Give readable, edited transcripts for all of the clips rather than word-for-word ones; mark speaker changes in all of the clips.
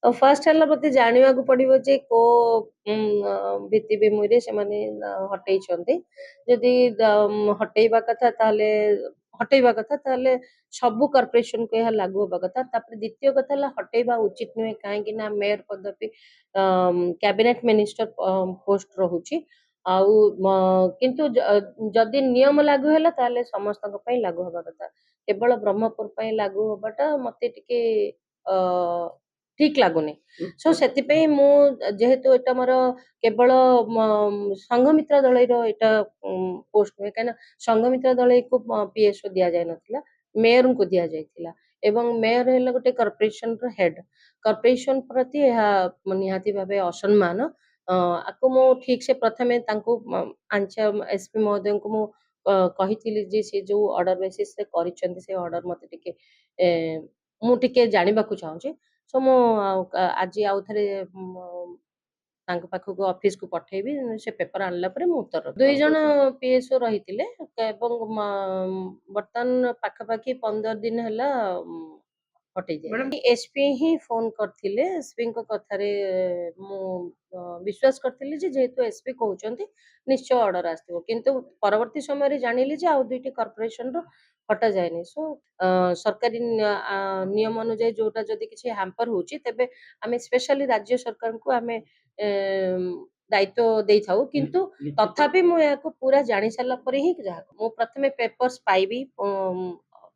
Speaker 1: First ହେଲା ମତେ ଜାଣିବାକୁ ପଡିବ ଯେ ଭିତ୍ତିଭୂମିରେ ସେମାନେ ହଟେଇଛନ୍ତି। ଯଦି ହଟେଇବା କଥା ତାହେଲେ ସବୁ କର୍ପୋରେସନକୁ ଏହା ଲାଗୁ ହେବା କଥା। ତାପରେ ଦ୍ୱିତୀୟ କଥା ହେଲା ହଟେଇବା ଉଚିତ ନୁହେଁ, କାହିଁକି ନା ମେୟର ପଦବୀ କ୍ୟାବିନେଟ ମିନିଷ୍ଟର ପୋଷ୍ଟ ରହୁଛି। ଆଉ କିନ୍ତୁ ଯଦି ନିୟମ ଲାଗୁ ହେଲା ତାହେଲେ ସମସ୍ତଙ୍କ ପାଇଁ ଲାଗୁ ହେବା କଥା। କେବଳ ବ୍ରହ୍ମପୁର ପାଇଁ ଲାଗୁ ହବାଟା ମତେ ଟିକେ ଅ ଠିକ ଲାଗୁନି। ସୋ ସେଥିପାଇଁ ମୁଁ ଯେହେତୁ ଏଟା ମୋର କେବଳ ସଂଘମିତ୍ରା ଦଳର ଏଟା ପୋଷ୍ଟ ନୁହେଁ, କାହିଁକିନା ସଂଘମିତ୍ରା ଦଳକୁ ପିଏସଓ ଦିଆଯାଇ ନଥିଲା, ମେୟରଙ୍କୁ ଦିଆଯାଇଥିଲା। ଏବଂ ମେୟର ହେଲା ଗୋଟେ କର୍ପୋରେସନର ହେଡ। କର୍ପୋରେସନ ପ୍ରତି ଏହା ନିହାତି ଭାବେ ଅସମ୍ମାନ। ଆକୁ ମୁଁ ଠିକ ସେ ପ୍ରଥମେ ତାଙ୍କୁ ଏସପି ମହୋଦୟଙ୍କୁ ମୁଁ କହିଥିଲି ଯେ ସେ ଯୋଉ ଅର୍ଡର ବେସିସରେ କରିଛନ୍ତି ସେ ଅର୍ଡର ମତେ ଟିକେ ମୁଁ ଟିକେ ଜାଣିବାକୁ ଚାହୁଁଛି। ସୋ ମୁଁ ଆଜି ଆଉ ଥରେ ତାଙ୍କ ପାଖକୁ ଅଫିସକୁ ପଠେଇବି। ସେ ପେପର ଆଣିଲା ପରେ ମୁଁ ଉତ୍ତର 2 ଜଣ ପିଏସଓ ରହିଥିଲେ ଏବଂ ବର୍ତ୍ତମାନ ପାଖାପାଖି 15 ଦିନ ହେଲା ହଟେଇ ଦିଆଯାଇଛି। ଏସପି ହିଁ ଫୋନ କରିଥିଲେ। ଏସପିଙ୍କ କଥାରେ ମୁଁ ବିଶ୍ୱାସ କରିଥିଲି ଯେ ଯେହେତୁ ଏସପି କହୁଛନ୍ତି ନିଶ୍ଚୟ ଅର୍ଡର ଆସିଥିବ, କିନ୍ତୁ ପରବର୍ତ୍ତୀ ସମୟରେ ଜାଣିଲି ଯେ ଆଉ 2ଟି କର୍ପୋରେସନର ହଟା ଯାଇନି। ସୋ ସରକାରୀ ନିୟମ ଅନୁଯାୟୀ ଯୋଉଟା ଯଦି କିଛି ହ୍ୟାମ୍ପର ହଉଛି ତେବେ ଆମେ ସ୍ପେଶାଲି ରାଜ୍ୟ ସରକାରଙ୍କୁ ଆମେ ଦାୟିତ୍ୱ ଦେଇଥାଉ, କିନ୍ତୁ ତଥାପି ମୁଁ ଏହାକୁ ପୁରା ଜାଣି ସାରିଲା ପରେ ହିଁ ମୁଁ ପ୍ରଥମେ ପେପର୍ସ ପାଇବି,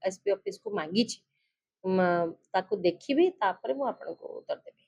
Speaker 1: ଏସପି ଅଫିସକୁ ମାଗିଛି, ତାକୁ ଦେଖିବି, ତାପରେ ମୁଁ ଆପଣଙ୍କୁ ଉତ୍ତର ଦେବି।